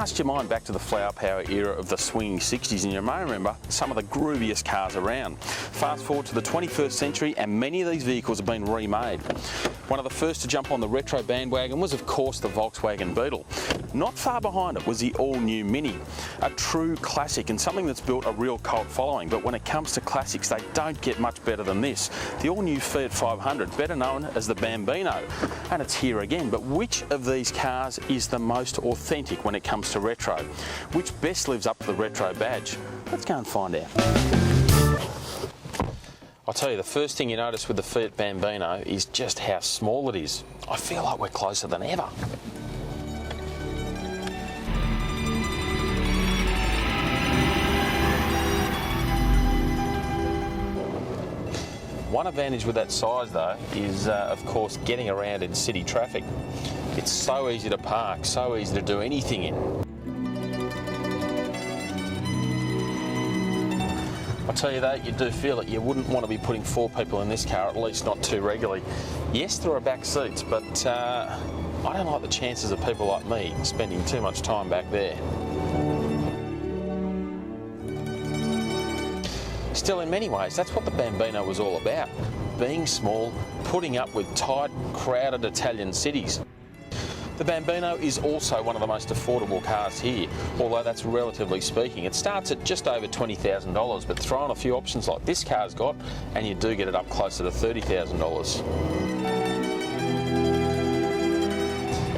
cast your mind back to the flower power era of the swinging 60s and you may remember some of the grooviest cars around. Fast forward to the 21st century and many of these vehicles have been remade. One of the first to jump on the retro bandwagon was of course the Volkswagen Beetle. Not far behind it was the all-new Mini, a true classic and something that's built a real cult following, but when it comes to classics they don't get much better than this. The all-new Fiat 500, better known as the Bambino, and it's here again. But which of these cars is the most authentic when it comes to retro? Which best lives up to the retro badge? Let's go and find out. I'll tell you, the first thing you notice with the Fiat Bambino is just how small it is. I feel like we're closer than ever. One advantage with that size though is of course getting around in city traffic. It's so easy to park, so easy to do anything in. I'll tell you though, you do feel that you wouldn't want to be putting 4 people in this car, at least not too regularly. Yes, there are back seats, but I don't like the chances of people like me spending too much time back there. Still, in many ways, that's what the Bambino was all about. Being small, putting up with tight, crowded Italian cities. The Bambino is also one of the most affordable cars here, although that's relatively speaking. It starts at just over $20,000, but throw on a few options like this car's got, and you do get it up closer to $30,000.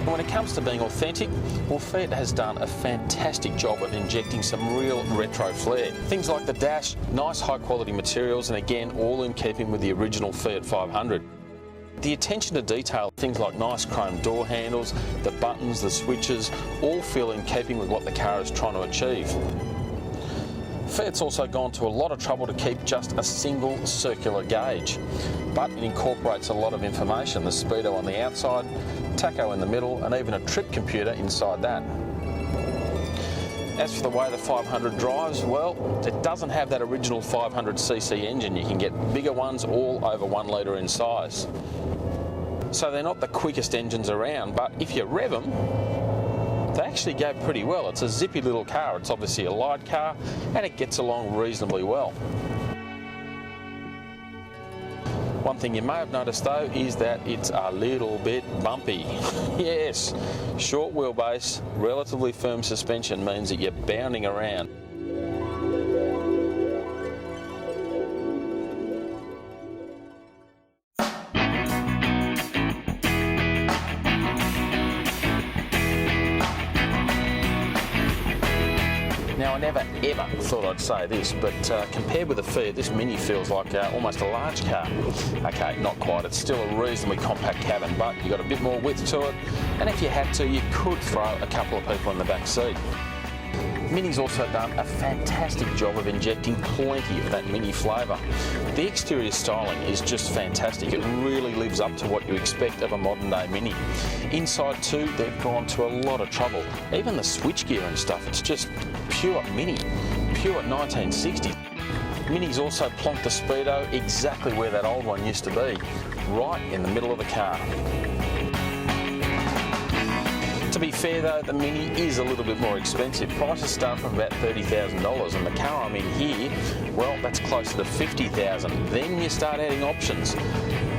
When it comes to being authentic, well, Fiat has done a fantastic job of injecting some real retro flair. Things like the dash, nice high quality materials, and again, all in keeping with the original Fiat 500. The attention to detail, things like nice chrome door handles, the buttons, the switches, all feel in keeping with what the car is trying to achieve. Fiat's also gone to a lot of trouble to keep just a single circular gauge, but it incorporates a lot of information, the speedo on the outside, tacho in the middle, and even a trip computer inside that. As for the way the 500 drives, well, it doesn't have that original 500cc engine. You can get bigger ones, all over 1 litre in size. So they're not the quickest engines around, but if you rev them, they actually go pretty well. It's a zippy little car. It's obviously a light car and it gets along reasonably well. One thing you may have noticed though is that it's a little bit bumpy. Yes, short wheelbase, relatively firm suspension means that you're bounding around. Now, I never ever thought I'd say this, but compared with the Fiat, this Mini feels like almost a large car. Okay, not quite. It's still a reasonably compact cabin, but you've got a bit more width to it, and if you had to, you could throw a couple of people in the back seat. Mini's also done a fantastic job of injecting plenty of that Mini flavour. The exterior styling is just fantastic. It really lives up to what you expect of a modern day Mini. Inside too, they've gone to a lot of trouble. Even the switchgear and stuff, it's just pure Mini, pure 1960s. Mini's also plonked the speedo exactly where that old one used to be, right in the middle of the car. To be fair though, the Mini is a little bit more expensive. Prices start from about $30,000 and the car I'm in here, well, that's closer to $50,000. Then you start adding options.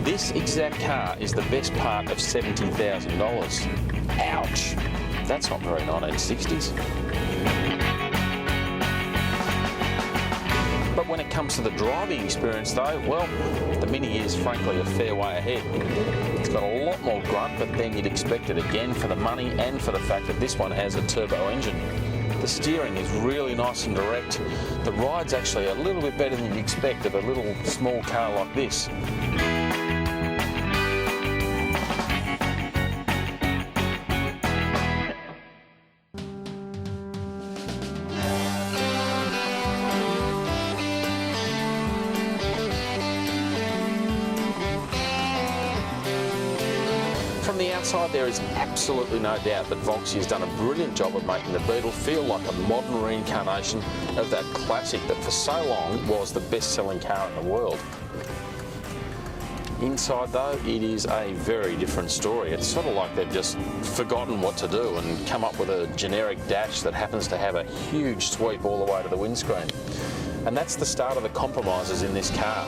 This exact car is the best part of $70,000. Ouch! That's not very 1960s. But when it comes to the driving experience though, well, the Mini is frankly a fair way ahead. It's got a lot more grunt, but then you'd expect it again for the money and for the fact that this one has a turbo engine. The steering is really nice and direct. The ride's actually a little bit better than you'd expect of a little small car like this. From the outside, there is absolutely no doubt that Volkswagen has done a brilliant job of making the Beetle feel like a modern reincarnation of that classic that for so long was the best-selling car in the world. Inside though, it is a very different story. It's sort of like they've just forgotten what to do and come up with a generic dash that happens to have a huge sweep all the way to the windscreen. And that's the start of the compromises in this car.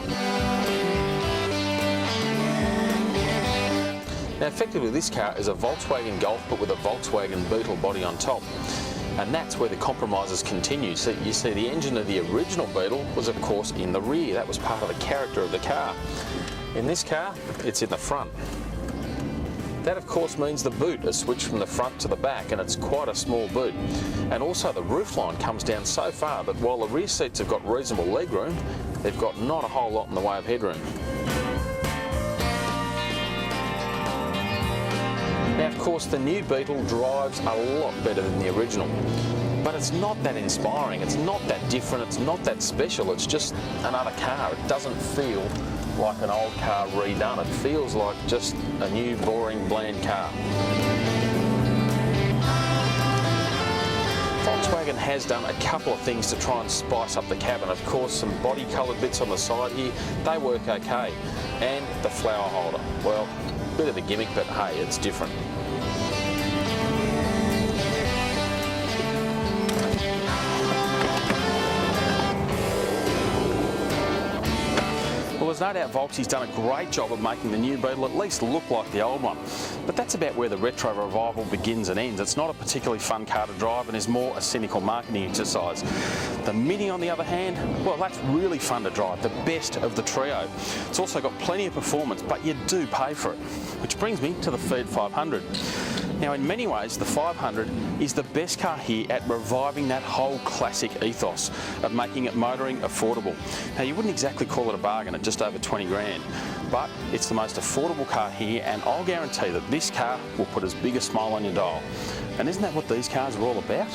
Now effectively this car is a Volkswagen Golf but with a Volkswagen Beetle body on top. And that's where the compromises continue. So you see the engine of the original Beetle was of course in the rear. That was part of the character of the car. In this car, it's in the front. That of course means the boot is switched from the front to the back, and it's quite a small boot. And also the roofline comes down so far that while the rear seats have got reasonable legroom, they've got not a whole lot in the way of headroom. Now of course the new Beetle drives a lot better than the original, but it's not that inspiring, it's not that different, it's not that special, it's just another car. It doesn't feel like an old car redone, it feels like just a new boring bland car. Volkswagen has done a couple of things to try and spice up the cabin. Of course some body coloured bits on the side here, they work okay, and the flower holder, well, bit of a gimmick, but hey, it's different. Well, there's no doubt Volksy's done a great job of making the new Beetle at least look like the old one. But that's about where the retro revival begins and ends. It's not a particularly fun car to drive and is more a cynical marketing exercise. The Mini, on the other hand, well, that's really fun to drive, the best of the trio. It's also got plenty of performance, but you do pay for it. Which brings me to the Fiat 500. Now, in many ways, the 500 is the best car here at reviving that whole classic ethos of making it motoring affordable. Now, you wouldn't exactly call it a bargain at just over 20 grand, but it's the most affordable car here, and I'll guarantee that this car will put as big a smile on your dial. And isn't that what these cars are all about?